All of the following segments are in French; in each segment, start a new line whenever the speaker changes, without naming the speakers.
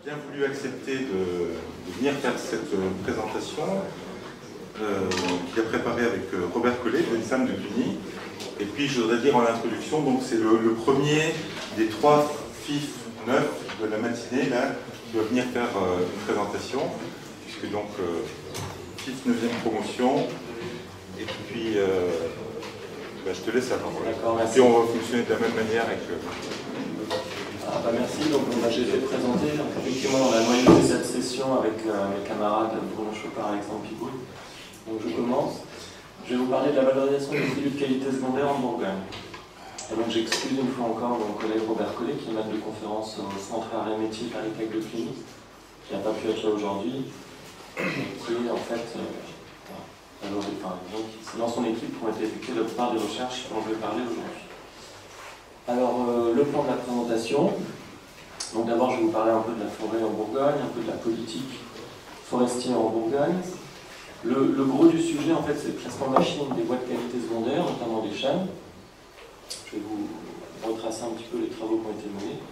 bien voulu accepter de venir faire cette présentation qu'il a préparée avec Robert Collet, de l'INSAM de Cluny. Et puis je voudrais dire en introduction, donc c'est le premier des 3 FIF 9 de la matinée là, qui va venir faire une présentation, puisque donc FIF 9e promotion. Et puis je te laisse la parole.
D'accord, merci.
Et puis on va fonctionner de la même manière avec.
Merci. Donc j'ai été présenté effectivement dans la moyenne de cette session avec mes camarades Bruno Chopard et Alexandre Pigoul. Donc je commence. Je vais vous parler de la valorisation des produits de qualité secondaire en Bourgogne. Et donc j'excuse une fois encore mon collègue Robert Collet, qui est maître de conférence au Centre Arts et Métiers Paris Tech de Cluny, qui n'a pas pu être là aujourd'hui, et qui en fait c'est dans son équipe qui ont été effectuées la plupart des recherches dont je vais parler aujourd'hui. Alors, le plan de la présentation. Donc d'abord, je vais vous parler un peu de la forêt en Bourgogne, un peu de la politique forestière en Bourgogne. Le gros du sujet, en fait, c'est le classement machine des bois de qualité secondaire, notamment des chênes. Je vais vous retracer un petit peu les travaux qui ont été menés,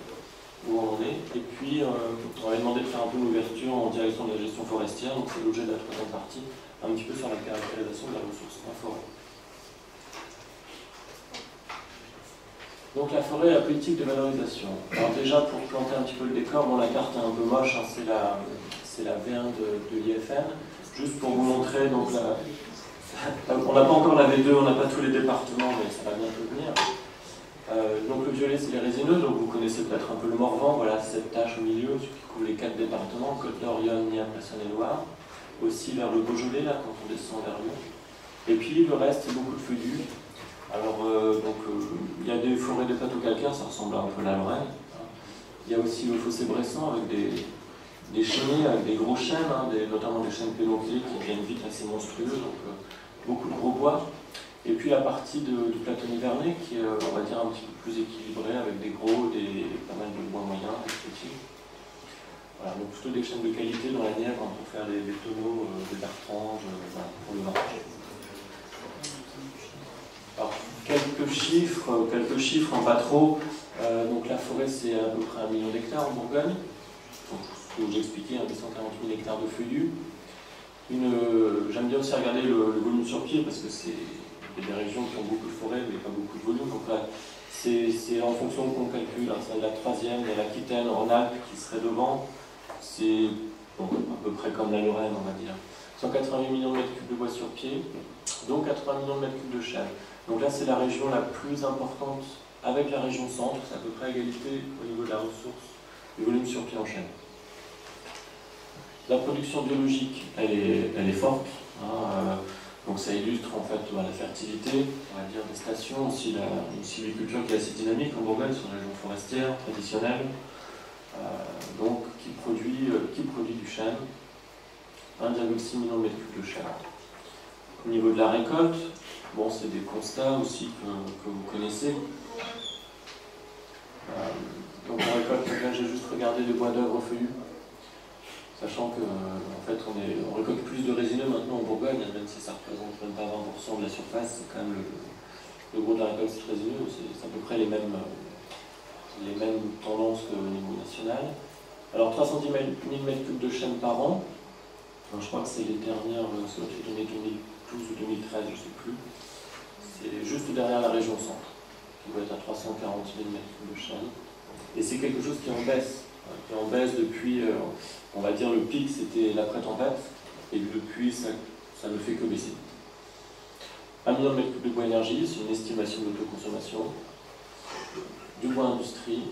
où on en est. Et puis, on va demander de faire un peu une ouverture en direction de la gestion forestière. Donc c'est l'objet de la troisième partie, un petit peu sur la caractérisation de la ressource en forêt. Donc la forêt et la politique de valorisation. Alors déjà, pour planter un petit peu le décor, bon, la carte est un peu moche, hein, c'est la V1 de l'IFN. Juste pour vous montrer, donc on n'a pas encore la V2, on n'a pas tous les départements, mais ça va bientôt venir. Donc le violet, c'est les résineux, donc vous connaissez peut-être un peu le Morvan, voilà cette tache au milieu qui couvre les 4 départements, Côte-d'Or, Yonne, Nièvre, Saône-et-Loire. Aussi vers le Beaujolais, là, quand on descend vers Lyon. Et puis le reste, c'est beaucoup de feuillus. Alors, il y a des forêts de plateaux calcaires, ça ressemble un peu à la Lorraine. Il y a aussi le fossé Bressan avec des chêniers, avec des gros chênes, hein, notamment des chênes pédonculés qui deviennent vite assez monstrueux, donc beaucoup de gros bois. Et puis la partie du plateau nivernais qui est, on va dire, un petit peu plus équilibrée avec des gros, pas mal de bois moyens, des petits. Voilà, donc plutôt des chênes de qualité dans la Nièvre pour faire des tonneaux, des bertranges, voilà, pour le marché. Alors, quelques chiffres, hein, pas trop. Donc la forêt, c'est à peu près 1 million d'hectares en Bourgogne. Donc, ce que j'expliquais, 240 000 hectares de feuillus. J'aime bien aussi regarder le volume sur pied, parce que il y a des régions qui ont beaucoup de forêt, mais pas beaucoup de volume. Donc là, c'est en fonction qu'on calcule. Hein, c'est la 3e, il y a l'Aquitaine, Rhône-Alpes qui serait devant. C'est à peu près comme la Lorraine, on va dire. 188 millions de mètres cubes de bois sur pied, dont 80 millions de mètres cubes de chêne. Donc là, c'est la région la plus importante avec la région centre. C'est à peu près à égalité au niveau de la ressource, du volume sur pied en chêne. La production biologique, elle est forte. Hein, donc ça illustre en fait la fertilité, on va dire, des stations, aussi une sylviculture qui est assez dynamique en Bourgogne, sur la région forestière traditionnelle. Donc qui produit du chêne, 1,6 million de mètres cubes de chêne. Au niveau de la récolte, bon, c'est des constats aussi que vous connaissez. Donc la récolte, là j'ai juste regardé les bois d'œuvre feuillus, sachant que en fait on récolte plus de résineux maintenant en Bourgogne, même si ça représente même pas 20% de la surface, c'est quand même le gros de la récolte, c'est résineux, c'est à peu près les mêmes tendances qu'au niveau national. Alors 310 000 m3 de chêne par an. Alors, je crois que c'est les dernières, ça doit être donné 2012 ou 2013, je ne sais plus. C'est juste derrière la région centre, qui doit être à 340 000 m3 de chêne. Et c'est quelque chose qui est en baisse depuis, on va dire le pic c'était l'après-tempête, et depuis ça ne fait que baisser. 1 million de mètres cubes de bois énergie, c'est une estimation de l'autoconsommation. Du bois industrie,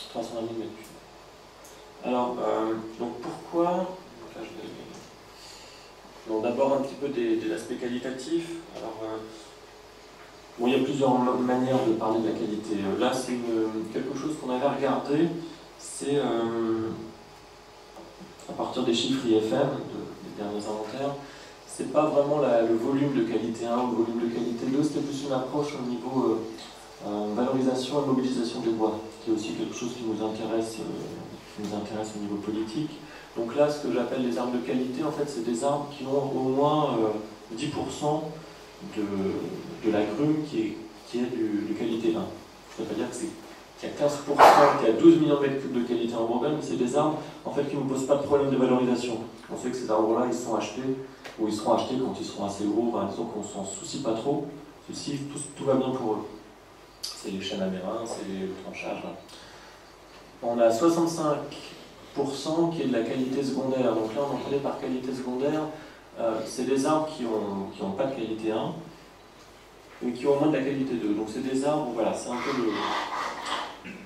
320 000 m3. Alors, donc pourquoi, donc d'abord un petit peu de l'aspect qualitatif. Alors, bon, il y a plusieurs manières de parler de la qualité. Là, c'est quelque chose qu'on avait regardé, c'est à partir des chiffres IFM, des derniers inventaires, c'est pas vraiment le volume de qualité 1 ou le volume de qualité 2, c'était plus une approche au niveau valorisation et mobilisation des bois, qui est aussi quelque chose qui nous intéresse au niveau politique. Donc là, ce que j'appelle les arbres de qualité, en fait, c'est des arbres qui ont au moins 10% de la grume qui est de qualité 1. Ça veut dire que qui a 15%, qui a 12 millions de mètres cubes de qualité en Bourgogne, c'est des arbres en fait, qui ne nous posent pas de problème de valorisation. On sait que ces arbres-là, ils sont achetés, ou ils seront achetés quand ils seront assez gros, disons qu'on ne s'en soucie pas trop, ceci, tout va bien pour eux. C'est les chênes amérins, c'est le tranchage. Voilà. On a 65% qui est de la qualité secondaire. Donc là, on entendait par qualité secondaire, c'est des arbres qui n'ont pas de qualité 1, mais qui ont au moins de la qualité 2. Donc c'est des arbres, voilà, c'est un peu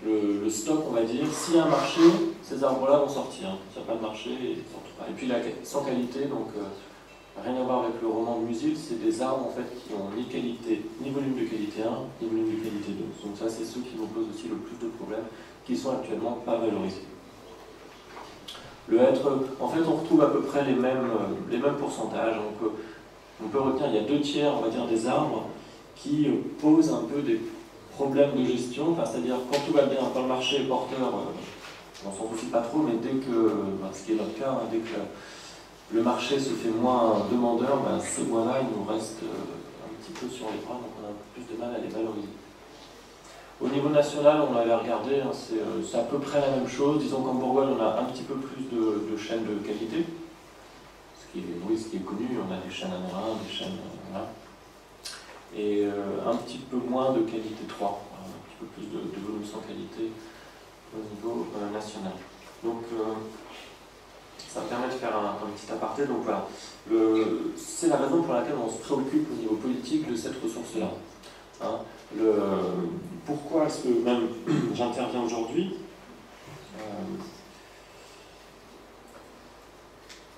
le stock, on va dire. S'il y a un marché, ces arbres-là vont sortir. S'il n'y a pas de marché, ils ne sortent pas. Et puis sans qualité, donc rien à voir avec le roman de Musil, c'est des arbres en fait qui ont ni qualité, ni volume de qualité 1, ni volume de qualité 2. Donc ça, c'est ceux qui nous posent aussi le plus de problèmes, qui sont actuellement pas valorisés. Le hêtre, en fait, on retrouve à peu près les mêmes pourcentages. On peut retenir, il y a 2/3, on va dire, des arbres qui posent un peu des problèmes de gestion, c'est-à-dire quand tout va bien, quand le marché est porteur, on s'en soucie pas trop, mais dès que, ce qui est notre cas, dès que le marché se fait moins demandeur, ces bois-là, ils nous restent un petit peu sur les bras, donc on a un peu plus de mal à les valoriser. Au niveau national, on l'avait regardé, c'est à peu près la même chose. Disons qu'en Bourgogne, on a un petit peu plus de chênes de qualité, ce qui est connu, on a des chênes amérins, des chênes... voilà. Et un petit peu moins de qualité 3, un petit peu plus de volume sans qualité au niveau national. Donc ça me permet de faire un petit aparté. Donc voilà, c'est la raison pour laquelle on se préoccupe au niveau politique de cette ressource-là. Hein, pourquoi est-ce que même j'interviens aujourd'hui?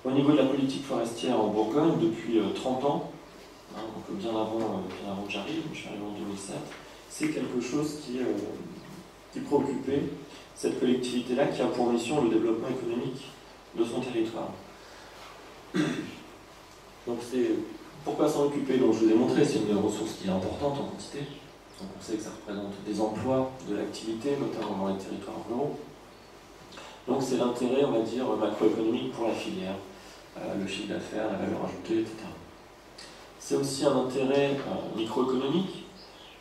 Au niveau de la politique forestière en Bourgogne, depuis 30 ans, donc bien avant que j'arrive, je suis arrivé en 2007, c'est quelque chose qui préoccupait cette collectivité-là, qui a pour mission le développement économique de son territoire. Donc pourquoi s'en occuper? Donc je vous ai montré, c'est une ressource qui est importante en quantité. Donc on sait que ça représente des emplois, de l'activité, notamment dans les territoires ruraux. Donc c'est l'intérêt, on va dire, macroéconomique pour la filière, le chiffre d'affaires, la valeur ajoutée, etc. C'est aussi un intérêt microéconomique.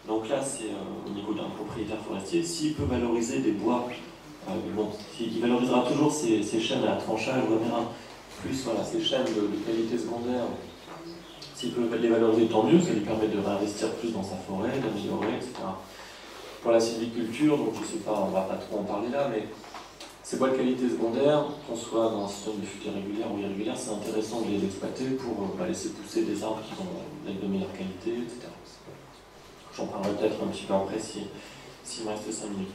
Donc là, c'est au niveau d'un propriétaire forestier. S'il peut valoriser des bois, il valorisera toujours ces chênes à tranchage ou amérin, plus voilà, ces chênes de qualité secondaire. S'il peut les valoriser, tant mieux, ça lui permet de réinvestir plus dans sa forêt, d'améliorer, etc. Pour la sylviculture, donc je ne sais pas, on ne va pas trop en parler là, mais ces bois de qualité secondaire, qu'on soit dans un système de futaie régulière ou irrégulière, c'est intéressant de les exploiter pour laisser pousser des arbres qui vont être de meilleure qualité, etc. J'en parlerai peut-être un petit peu après s'il me reste 5 minutes.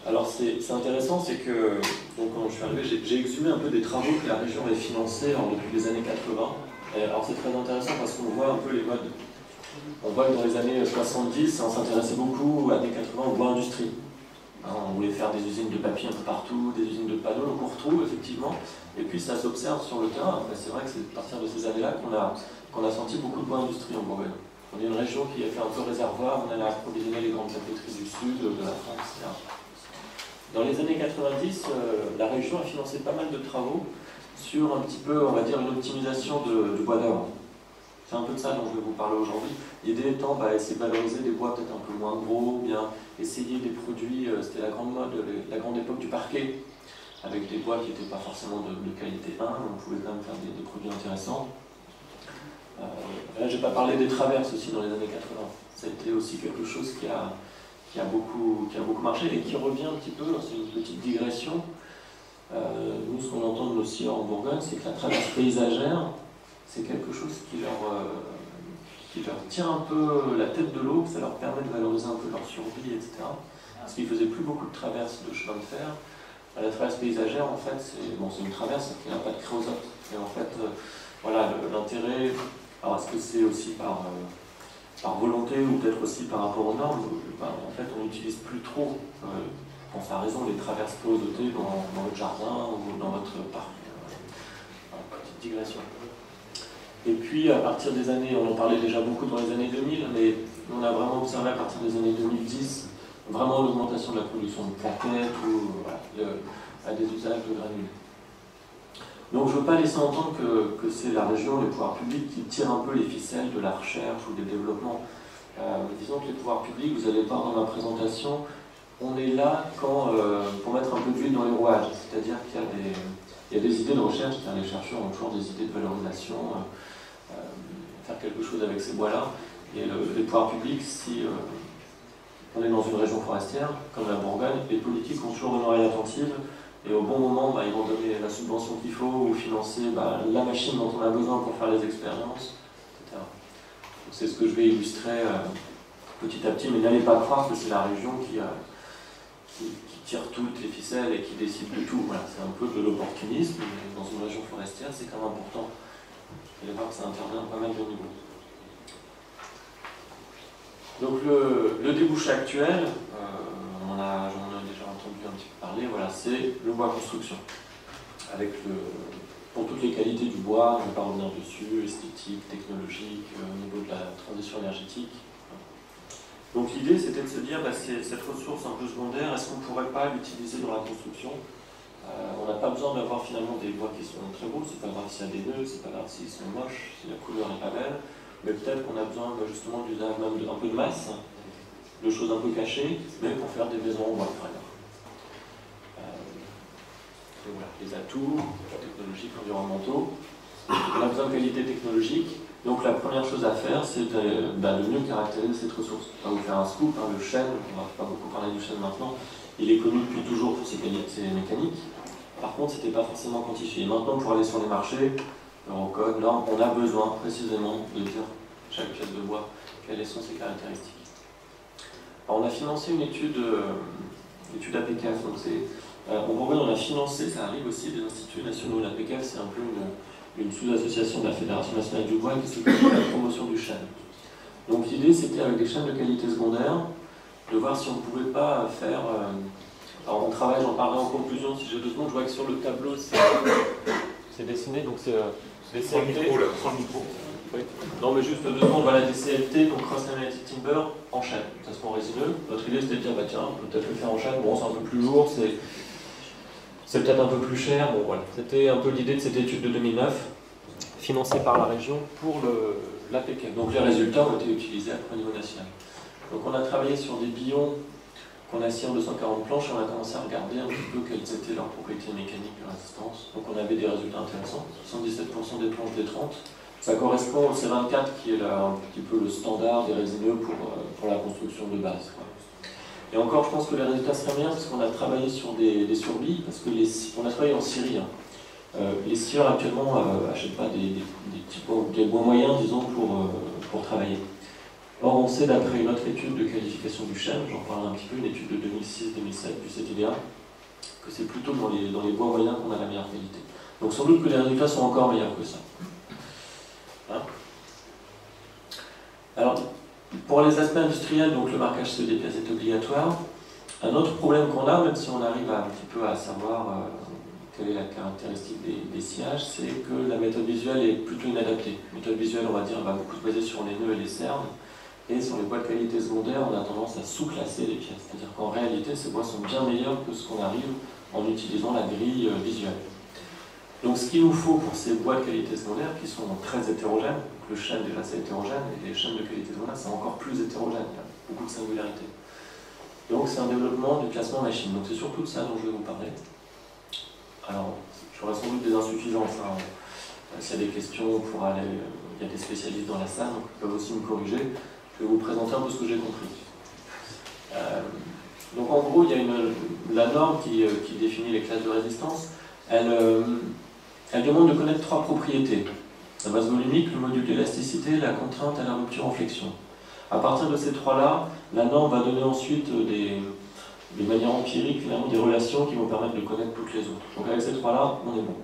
Alors c'est intéressant, c'est que donc, quand je suis arrivé, j'ai exhumé un peu des travaux que la région avait financés depuis les années 80. Alors c'est très intéressant parce qu'on voit un peu les modes. On voit que dans les années 70, on s'intéressait beaucoup à années 80 au bois industrie. On voulait faire des usines de papier un peu partout, des usines de panneaux, donc on retrouve effectivement. Et puis ça s'observe sur le terrain. C'est vrai que c'est à partir de ces années-là qu'on a senti beaucoup de bois industrie en Bourgogne. On est une région qui a fait un peu réservoir, on allait approvisionner les grandes papeteries du sud, de la France, etc. Dans les années 90, la région a financé pas mal de travaux sur un petit peu, on va dire, une optimisation du bois d'or. C'est un peu de ça dont je vais vous parler aujourd'hui. L'idée étant, essayer de valoriser des bois peut-être un peu moins gros, bien essayer des produits, c'était la grande mode, la grande époque du parquet, avec des bois qui n'étaient pas forcément de qualité 1, on pouvait quand même faire des produits intéressants. Là, je n'ai pas parlé des traverses aussi dans les années 80. Ça a été aussi quelque chose qui a beaucoup marché et qui revient un petit peu, c'est une petite digression. Nous, ce qu'on entend de nos scieurs en Bourgogne, c'est que la traverse paysagère, c'est quelque chose qui leur tient un peu la tête de l'eau, que ça leur permet de valoriser un peu leur survie, etc. Parce qu'ils ne faisaient plus beaucoup de traverses de chemin de fer. La traverse paysagère, en fait, c'est une traverse qui n'a pas de créosote. Et en fait, voilà, l'intérêt, alors est-ce que c'est aussi par volonté ou peut-être aussi par rapport aux normes, en fait, on n'utilise plus trop, quand ça a raison, les traverses créosotées dans votre jardin ou dans votre parc. Petite digression. Et puis, à partir des années, on en parlait déjà beaucoup dans les années 2000, mais on a vraiment observé à partir des années 2010 vraiment l'augmentation de la production de plaquettes ou à des usages de granules. Donc je ne veux pas laisser entendre que c'est la région, les pouvoirs publics qui tirent un peu les ficelles de la recherche ou des développements. disons que les pouvoirs publics, vous allez voir dans ma présentation, on est là pour mettre un peu d'huile dans les rouages, c'est-à-dire qu'il y a des idées de recherche, les chercheurs ont toujours des idées de valorisation, faire quelque chose avec ces bois-là, et les pouvoirs publics, si on est dans une région forestière, comme la Bourgogne, les politiques ont toujours une oreille attentive, et au bon moment, ils vont donner la subvention qu'il faut, ou financer la machine dont on a besoin pour faire les expériences, etc. C'est ce que je vais illustrer petit à petit, mais n'allez pas croire que c'est la région qui tire toutes les ficelles et qui décide de tout. Voilà, c'est un peu de l'opportunisme, mais dans une région forestière, c'est quand même important. Vous allez voir que ça intervient à pas mal de niveaux. Donc le débouché actuel, j'en ai déjà entendu un petit peu parler, voilà, c'est le bois construction. Pour toutes les qualités du bois, je ne vais pas revenir dessus, esthétique, technologique, au niveau de la transition énergétique. Donc l'idée c'était de se dire, cette ressource un peu secondaire, est-ce qu'on ne pourrait pas l'utiliser dans la construction? On n'a pas besoin d'avoir finalement des bois qui sont très beaux, c'est pas grave s'il y a des nœuds, c'est pas grave s'ils sont moches, si la couleur n'est pas belle, mais peut-être qu'on a besoin justement d'usage même un peu de masse, de choses un peu cachées, mais pour faire des maisons en bois par exemple. Voilà, les atouts technologiques, environnementaux. On a besoin de qualité technologique. Donc la première chose à faire, c'est de mieux caractériser cette ressource. Je vais vous faire un scoop, le chêne, on ne va pas beaucoup parler du chêne maintenant, il est connu depuis toujours pour ses qualités mécaniques. Par contre, ce n'était pas forcément quantifié. Maintenant, pour aller sur les marchés, Eurocode, normes, on a besoin précisément de dire chaque pièce de bois, quelles sont ses caractéristiques. Alors, on a financé une étude APCAF, donc en Bourgogne, on a financé, ça arrive aussi, des instituts nationaux. L'APCAF, c'est un peu une sous-association de la Fédération nationale du bois qui s'occupe de la promotion du chêne. Donc l'idée, c'était avec des chênes de qualité secondaire, de voir si on ne pouvait pas faire... alors on travaille, j'en parlerai en conclusion, si j'ai 2 secondes, je vois que sur le tableau, c'est dessiné, donc c'est des CLT. Oui. Non mais juste 2 secondes, voilà des CLT, donc Cross Laminated Timber, en chêne, ça se prend résineux. Notre idée, c'était de dire, tiens, on peut peut-être le faire en chêne, bon c'est un peu plus lourd, c'est peut-être un peu plus cher, bon voilà. C'était un peu l'idée de cette étude de 2009, financée par la région pour l'APCAF. Donc les résultats ont été utilisés après au niveau national. Donc on a travaillé sur des billons qu'on a scié en 240 planches et on a commencé à regarder un petit peu quelles étaient leurs propriétés mécaniques de résistance. Donc on avait des résultats intéressants, 77% des planches des 30. Ça correspond au C24 qui est un petit peu le standard des résineux pour la construction de base, quoi. Et encore, je pense que les résultats seraient meilleurs parce qu'on a travaillé sur des surbilles, parce que on a travaillé en Syrie. Les scieurs actuellement n'achètent pas des bois moyens, disons, pour travailler. Or, on sait d'après une autre étude de qualification du chêne, j'en parle un petit peu, une étude de 2006-2007 du CTDA, que c'est plutôt dans les bois moyens qu'on a la meilleure qualité. Donc sans doute que les résultats sont encore meilleurs que ça. Hein? Alors, pour les aspects industriels, donc le marquage CE des pièces est obligatoire. Un autre problème qu'on a, même si on arrive un petit peu à savoir quelle est la caractéristique des sciages, c'est que la méthode visuelle est plutôt inadaptée. La méthode visuelle, on va dire, va beaucoup se baser sur les nœuds et les cernes, et sur les bois de qualité secondaire, on a tendance à sous-classer les pièces. C'est-à-dire qu'en réalité, ces bois sont bien meilleurs que ce qu'on arrive en utilisant la grille visuelle. Donc ce qu'il nous faut pour ces bois de qualité secondaire, qui sont très hétérogènes, donc le chêne déjà c'est hétérogène, et les chênes de qualité secondaire c'est encore plus hétérogène, il y a beaucoup de singularités. Donc c'est un développement du classement machine, donc c'est surtout de ça dont je vais vous parler. Alors, j'aurai sans doute des insuffisances, hein. S'il y a des questions, il y a des spécialistes dans la salle, donc ils peuvent aussi me corriger. Je vais vous présenter un peu ce que j'ai compris. Donc en gros, il y a la norme qui définit les classes de résistance. Elle demande de connaître 3 propriétés. La base volumique, le module d'élasticité, la contrainte à la rupture en flexion. À partir de ces 3-là, la norme va donner ensuite de manière empirique finalement des relations qui vont permettre de connaître toutes les autres. Donc avec ces 3-là, on est bon.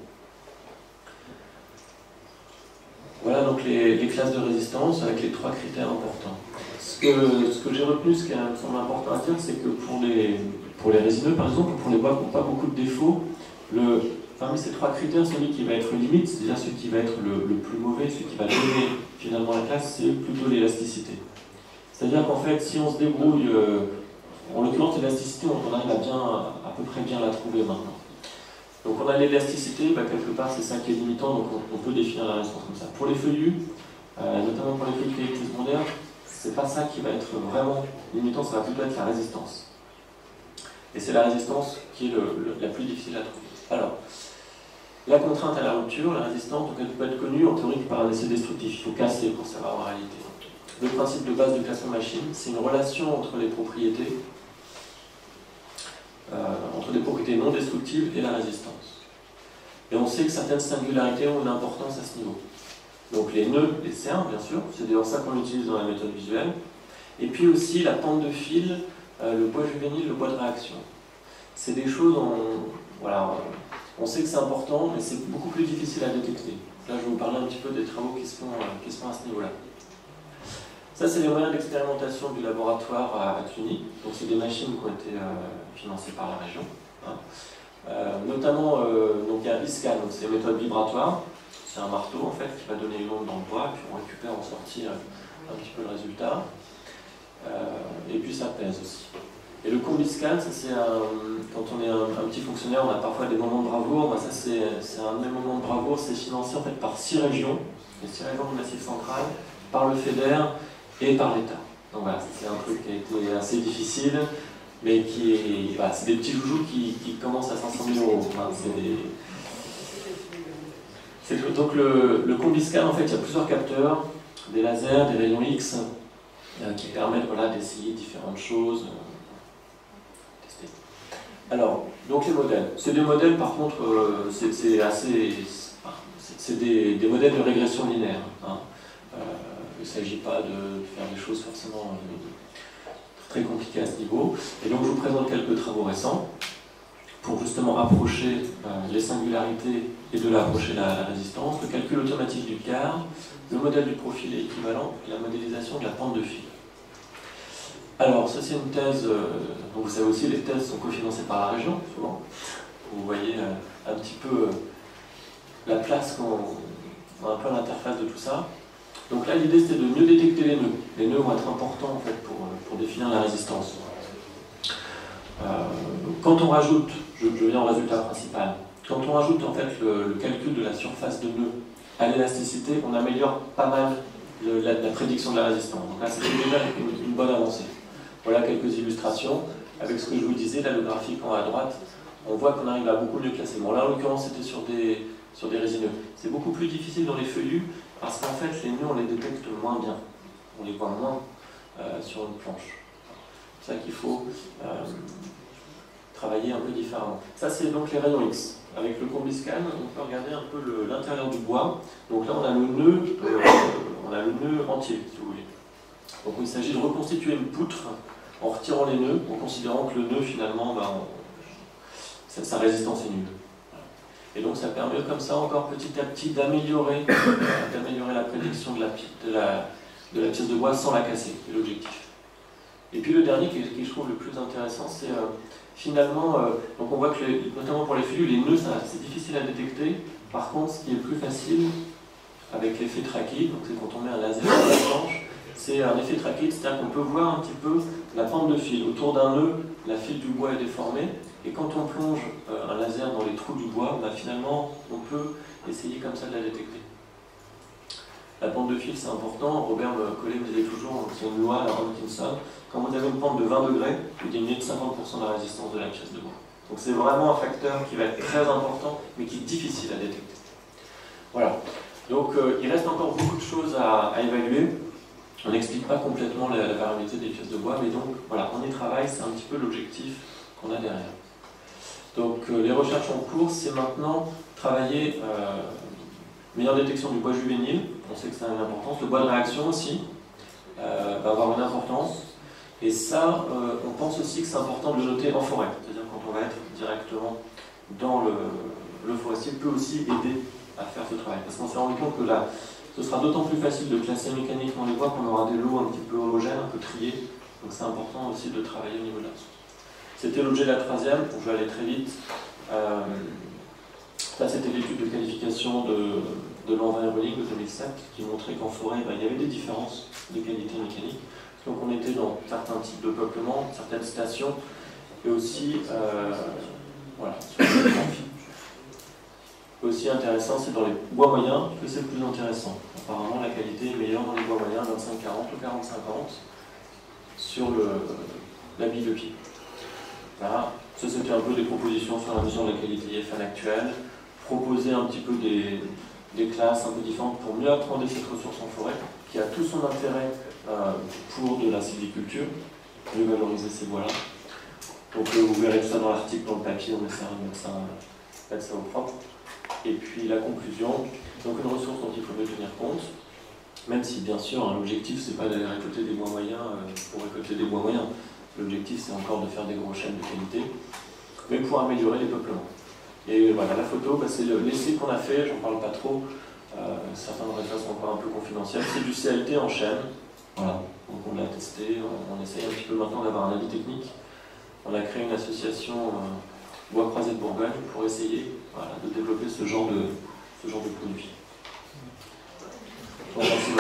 Voilà donc les classes de résistance avec les 3 critères importants. Ce que j'ai retenu, ce qui me semble important à dire, c'est que pour les résineux par exemple, ou pour les bois qui n'ont pas beaucoup de défauts, parmi ces 3 critères, celui qui va être limite, c'est-à-dire celui qui va être le plus mauvais, celui qui va donner finalement la classe, c'est plutôt l'élasticité. C'est-à-dire qu'en fait, si on se débrouille, en l'occurrence l'élasticité, on arrive à peu près bien la trouver maintenant. Donc on a l'élasticité, quelque part c'est ça qui est limitant, donc on peut définir la résistance comme ça. Pour les feuillus, notamment pour les feuillus de qualité secondaire, c'est pas ça qui va être vraiment limitant, ça va plutôt être la résistance. Et c'est la résistance qui est la plus difficile à trouver. Alors, la contrainte à la rupture, la résistance, donc elle peut être connue en théorie par un essai destructif. Il faut casser pour savoir en réalité. Le principe de base du classement machine, c'est une relation entre les propriétés, non destructives et la résistance. Et on sait que certaines singularités ont une importance à ce niveau. Donc les nœuds, les cernes, bien sûr, c'est d'ailleurs ça qu'on utilise dans la méthode visuelle. Et puis aussi la pente de fil, le bois juvénile, le bois de réaction. C'est des choses, on sait que c'est important, mais c'est beaucoup plus difficile à détecter. Là, je vais vous parler un petit peu des travaux qui se font à ce niveau-là. Ça, c'est les moyens d'expérimentation du laboratoire à Cluny. Donc, c'est des machines qui ont été financées par la région. Notamment, donc, il y a un ISCAN, c'est une méthode vibratoire. C'est un marteau, en fait, qui va donner une onde dans le bois, et puis on récupère en sortie un petit peu le résultat. Et puis, ça pèse aussi. Et le combiscan, ça c'est quand on est un petit fonctionnaire, on a parfois des moments de bravoure. Ça c'est un de mes moments de bravoure, c'est financé en fait par 6 régions, les 6 régions du Massif central, par le FEDER et par l'État. Donc voilà, c'est un truc qui a été assez difficile, mais qui est, c'est des petits joujoux qui commencent à 500 000 €. Enfin, donc le combiscan, en fait, il y a plusieurs capteurs, des lasers, des rayons X, qui permettent d'essayer différentes choses. Alors, donc les modèles. C'est des modèles, par contre, c'est des modèles de régression linéaire. Il ne s'agit pas de faire des choses forcément très compliquées à ce niveau. Et donc, je vous présente quelques travaux récents pour justement approcher les singularités et de l'approcher la résistance, le calcul automatique du quart, le modèle du profil équivalent et la modélisation de la pente de fil. Alors, ça c'est une thèse, donc vous savez aussi, les thèses sont cofinancées par la région, souvent. Vous voyez un petit peu la place qu'on a un peu à l'interface de tout ça. Donc là, l'idée c'était de mieux détecter les nœuds. Les nœuds vont être importants en fait pour définir la résistance. Quand on rajoute, je viens au résultat principal, quand on rajoute en fait le calcul de la surface de nœud à l'élasticité, on améliore pas mal la prédiction de la résistance. Donc là, c'est déjà une bonne avancée. Voilà quelques illustrations. Avec ce que je vous disais, là, le graphique en haut à droite, on voit qu'on arrive à beaucoup mieux classer. Bon, là, en l'occurrence, c'était sur des résineux. C'est beaucoup plus difficile dans les feuillus, parce qu'en fait, les nœuds, on les détecte moins bien. On les voit moins sur une planche. C'est ça qu'il faut travailler un peu différemment. Ça, c'est donc les rayons X. Avec le combiscan, on peut regarder un peu l'intérieur du bois. Donc là, on a le nœud entier, si vous voulez. Donc il s'agit de reconstituer une poutre en retirant les nœuds, en considérant que le nœud, finalement, sa résistance est nulle. Et donc ça permet comme ça, encore petit à petit, d'améliorer la prédiction de la pièce de bois sans la casser, c'est l'objectif. Et puis le dernier, qui je trouve le plus intéressant, c'est finalement, donc on voit que, notamment pour les feuillus, les nœuds, c'est difficile à détecter. Par contre, ce qui est plus facile, avec l'effet trachyde, donc c'est quand on met un laser sur la planche, c'est un effet trachyde, c'est-à-dire qu'on peut voir un petit peu la pente de fil. Autour d'un nœud, la file du bois est déformée, et quand on plonge un laser dans les trous du bois, finalement, on peut essayer comme ça de la détecter. La pente de fil, c'est important. Robert Collet me disait toujours, c'est une loi à la Hankinson, quand vous avez une pente de 20 degrés, vous diminuez de 50% la résistance de la pièce de bois. Donc c'est vraiment un facteur qui va être très important, mais qui est difficile à détecter. Voilà. Donc il reste encore beaucoup de choses à évaluer. On n'explique pas complètement la variabilité des pièces de bois, mais donc voilà, on y travaille, c'est un petit peu l'objectif qu'on a derrière. Donc les recherches en cours, c'est maintenant travailler meilleure détection du bois juvénile, on sait que ça a une importance, le bois de réaction aussi va avoir une importance, et ça, on pense aussi que c'est important de le noter en forêt, c'est-à-dire quand on va être directement dans le forestier peut aussi aider à faire ce travail, parce qu'on s'est rendu compte que là, ce sera d'autant plus facile de classer mécaniquement les bois qu'on aura des lots un petit peu homogènes, un peu triés, donc c'est important aussi de travailler au niveau de la source. C'était l'objet de la troisième, donc je vais aller très vite. Ça, c'était l'étude de qualification de l'environnement de 2007 qui montrait qu'en forêt, il y avait des différences de qualité mécanique. Donc on était dans certains types de peuplement, certaines stations, et aussi, voilà, sur les amphis. Aussi intéressant, c'est dans les bois moyens que c'est le plus intéressant. apparemment la qualité est meilleure dans les bois moyens, 25-40 ou 40-50 sur la bille de pied. Voilà. Ça c'était un peu des propositions sur la mesure de la qualité IFN actuelle, proposer un petit peu des classes un peu différentes pour mieux appréhender cette ressource en forêt, qui a tout son intérêt pour de la sylviculture, mieux valoriser ces bois-là. Donc vous verrez tout ça dans l'article, dans le papier, on essaiera de mettre ça au propre. Et puis la conclusion, donc une ressource dont il faut mieux tenir compte, même si bien sûr hein, l'objectif c'est pas d'aller récolter des bois moyens pour récolter des bois moyens, l'objectif c'est encore de faire des gros chênes de qualité, mais pour améliorer les peuplements. Et voilà, la photo, bah, c'est l'essai qu'on a fait, j'en parle pas trop, certains références sont encore un peu confidentielles, c'est du CLT en chêne, voilà, donc on l'a testé, on essaye un petit peu maintenant d'avoir un avis technique. On a créé une association Bois Croisés de Bourgogne pour essayer voilà, de développer ce genre de produit. Donc, merci.